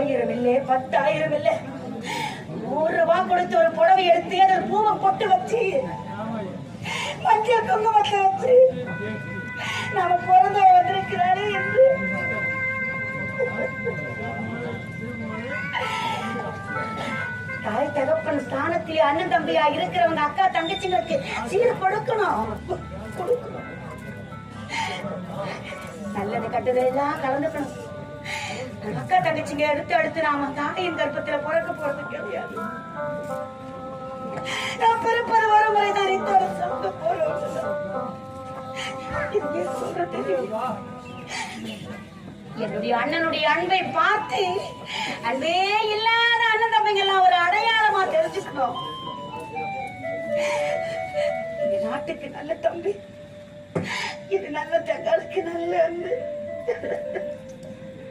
1000 இல்லை 10,000 இல்லை 100 ரூபாய் கொடுத்து ஒரு புடவை எடுத்து அதில் பூவை பொட்டு வச்சு மஞ்சள் குங்குமத்தை வச்சு நாம பிறந்த வந்திருக்கிறாரு என்று தாய் தகப்பன் ஸ்தானத்திலே அண்ணன் தம்பியா இருக்கிறவங்க அக்கா தங்கச்சிங்களுக்கு சீர் கொடுக்கணும். நல்லது கட்டுதெல்லாம் கலந்துக்கணும். அக்கா தங்கச்சிங்க அடுத்து நாம தாயின் கர்ப்பத்துல பிறக்க போறது கிடையாது. நான் பிறப்பது ஒரு முறை தான் இத்தோட சொல்ல போறோம். என்னுடைய அண்ணனுடைய அன்பை பார்த்து அன்பே இல்லாத அண்ணன் தம்பிங்க எல்லாம் ஒரு அடையாளமா தெரிஞ்சுக்கணும். இந்த நாட்டுக்கு நல்ல தம்பி, இது நல்ல தங்களுக்கு நல்ல அன்பு.